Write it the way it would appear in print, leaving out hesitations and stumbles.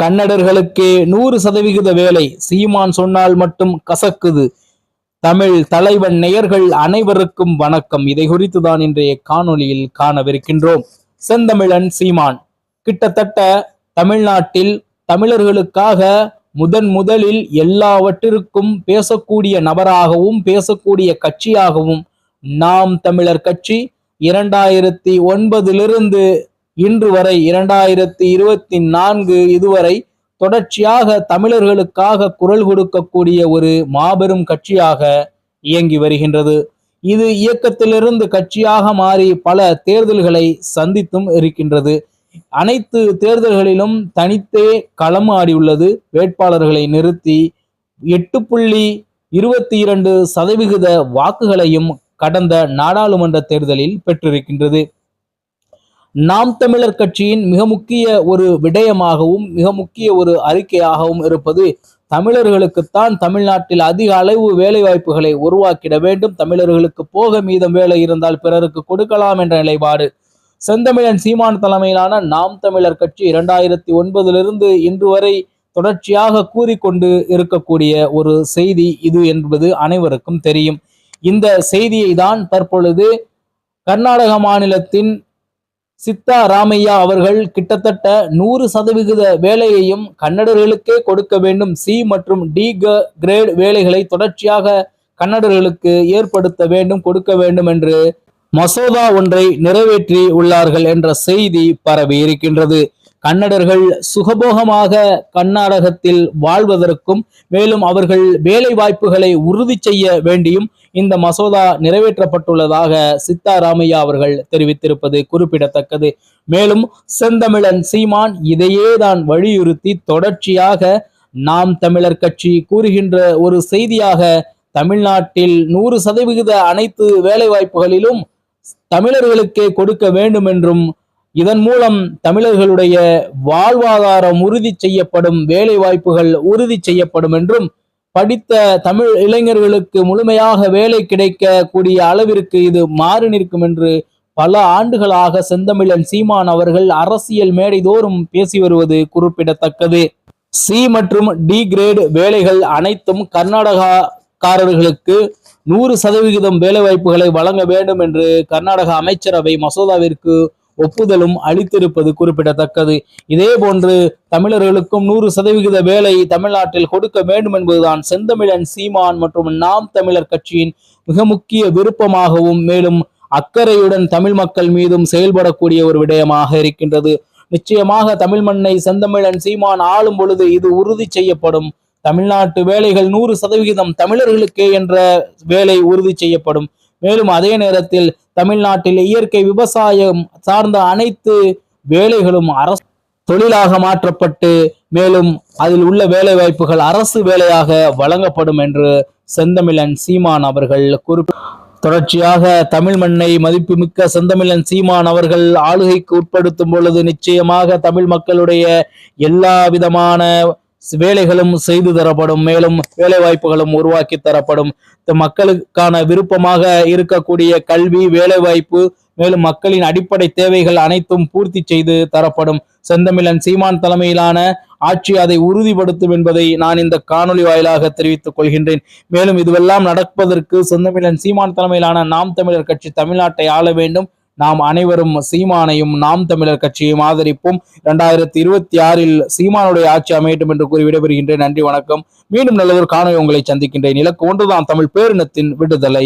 கன்னடர்களுக்கே 100% வேலை, சீமான் சொன்னால் மட்டும் கசக்குது. தமிழ் தலைவன் நேயர்கள் அனைவருக்கும் வணக்கம். இதை குறித்துதான் இன்றைய காணொளியில் காணவிருக்கின்றோம். செந்தமிழன் சீமான் கிட்டத்தட்ட தமிழ்நாட்டில் தமிழர்களுக்காக முதலில் எல்லாவற்றிற்கும் பேசக்கூடிய நபராகவும் பேசக்கூடிய கட்சியாகவும் நாம் தமிழர் கட்சி 2009 இன்று வரை 2024 இதுவரை தொடர்ச்சியாக தமிழர்களுக்காக குரல் கொடுக்கக்கூடிய ஒரு மாபெரும் கட்சியாக இயங்கி வருகின்றது. இது இயக்கத்திலிருந்து கட்சியாக மாறி பல தேர்தல்களை சந்தித்தும் இருக்கின்றது. அனைத்து தேர்தல்களிலும் தனித்தே களம் ஆடியுள்ளது. வேட்பாளர்களை நிறுத்தி 8.22% வாக்குகளையும் கடந்த நாடாளுமன்ற தேர்தலில் பெற்றிருக்கின்றது. நாம் தமிழர் கட்சியின் மிக முக்கிய ஒரு விடயமாகவும் மிக முக்கிய ஒரு அறிக்கையாகவும் இருப்பது தமிழர்களுக்குத்தான் தமிழ்நாட்டில் அதிக அளவு வேலை வாய்ப்புகளை உருவாக்கிட வேண்டும், தமிழர்களுக்கு போக மீதம் வேலை இருந்தால் பிறருக்கு கொடுக்கலாம் என்ற நிலைப்பாடு செந்தமிழன் சீமான் தலைமையிலான நாம் தமிழர் கட்சி 2009 இன்று வரை தொடர்ச்சியாக கூறிக்கொண்டு இருக்கக்கூடிய ஒரு செய்தி இது என்பது அனைவருக்கும் தெரியும். இந்த செய்தியை தான் தற்பொழுது கர்நாடக மாநிலத்தின் சித்தாராமையா அவர்கள் கிட்டத்தட்ட 100% வேலையையும் கன்னடர்களுக்கே கொடுக்க வேண்டும், சி மற்றும் டி கிரேட் வேலைகளை தொடர்ச்சியாக கன்னடர்களுக்கு ஏற்படுத்த வேண்டும், கொடுக்க வேண்டும் என்று மசோதா ஒன்றை நிறைவேற்றி உள்ளார்கள் என்ற செய்தி பரவி இருக்கின்றது. கன்னடர்கள் சுகபோகமாக கர்நாடகத்தில் வாழ்வதற்கும் மேலும் அவர்கள் வேலை வாய்ப்புகளை உறுதி செய்ய வேண்டியும் இந்த மசோதா நிறைவேற்றப்பட்டுள்ளதாக சித்தாராமையா அவர்கள் தெரிவித்திருப்பது குறிப்பிடத்தக்கது. மேலும் செந்தமிழன் சீமான் இதையே தான் வலியுறுத்தி தொடர்ச்சியாக நாம் தமிழர் கட்சி கூறுகின்ற ஒரு செய்தியாக தமிழ்நாட்டில் 100% அனைத்து வேலை வாய்ப்புகளிலும் தமிழர்களுக்கே கொடுக்க வேண்டும் என்றும் இதன் மூலம் தமிழர்களுடைய வாழ்வாதாரம் உறுதி செய்யப்படும், வேலை வாய்ப்புகள் உறுதி செய்யப்படும் என்றும் படித்த தமிழ் இளைஞர்களுக்கு முழுமையாக வேலை கிடைக்கக்கூடிய அளவிற்கு இது மாறி நிற்கும் என்று பல ஆண்டுகளாக செந்தமிழன் சீமான் அவர்கள் அரசியல் மேடை தோறும் பேசி வருவது குறிப்பிடத்தக்கது. சி மற்றும் டி கிரேட் வேலைகள் அனைத்தும் கர்நாடகாக்காரர்களுக்கு 100% வேலை வாய்ப்புகளை வழங்க வேண்டும் என்று கர்நாடக அமைச்சரவை மசோதாவிற்கு ஒப்புதலும் அளித்திருப்பது குறிப்பிடத்தக்கது. இதே போன்று தமிழர்களுக்கும் 100% வேலை தமிழ்நாட்டில் கொடுக்க வேண்டும் என்பதுதான் செந்தமிழன் சீமான் மற்றும் நாம் தமிழர் கட்சியின் மிக முக்கிய விருப்பமாகவும் மேலும் அக்கறையுடன் தமிழ் மக்கள் மீதும் செயல்படக்கூடிய ஒரு விடயமாக இருக்கின்றது. நிச்சயமாக தமிழ் மண்ணை செந்தமிழன் சீமான் ஆளும் பொழுது இது உறுதி செய்யப்படும். தமிழ்நாட்டு வேலைகள் 100% தமிழர்களுக்கே என்ற வேலை உறுதி செய்யப்படும். மேலும் அதே நேரத்தில் தமிழ்நாட்டில் இயற்கை விவசாயம் சார்ந்த அனைத்து வேலைகளும் அரசு தொழிலாக மாற்றப்பட்டு மேலும் அதில் உள்ள வேலை வாய்ப்புகள் அரசு வேலையாக வழங்கப்படும் என்று செந்தமிழன் சீமான் அவர்கள் தொடர்ச்சியாக தமிழ் மண்ணை மதிப்புமிக்க செந்தமிழன் சீமான் அவர்கள் ஆளுகைக்கு உட்படுத்தும் பொழுது நிச்சயமாக தமிழ் மக்களுடைய எல்லா விதமான வேலைகளும் செய்து தரப்படும், மேலும் வேலை வாய்ப்புகளும் உருவாக்கி தரப்படும். மக்களுக்கான விருப்பமாக இருக்கக்கூடிய கல்வி, வேலை வாய்ப்பு மேலும் மக்களின் அடிப்படை தேவைகள் அனைத்தும் பூர்த்தி செய்து தரப்படும். செந்தமிழன் சீமான் தலைமையிலான ஆட்சி அதை உறுதிப்படுத்தும் என்பதை நான் இந்த காணொலி வாயிலாக தெரிவித்துக் கொள்கின்றேன். மேலும் இதுவெல்லாம் நடப்பதற்கு செந்தமிழன் சீமான் தலைமையிலான நாம் தமிழர் கட்சி தமிழ்நாட்டை ஆள வேண்டும். நாம் அனைவரும் சீமானையும் நாம் தமிழர் கட்சியையும் ஆதரிப்போம். 2026 சீமானுடைய ஆட்சி அமையட்டும் என்று கூறி விடைபெறுகின்றேன். நன்றி, வணக்கம். மீண்டும் நல்லதொரு காணொலி உங்களை சந்திக்கின்றேன். இலக்கு ஒன்றுதான், தமிழ் பேரினத்தின் விடுதலை.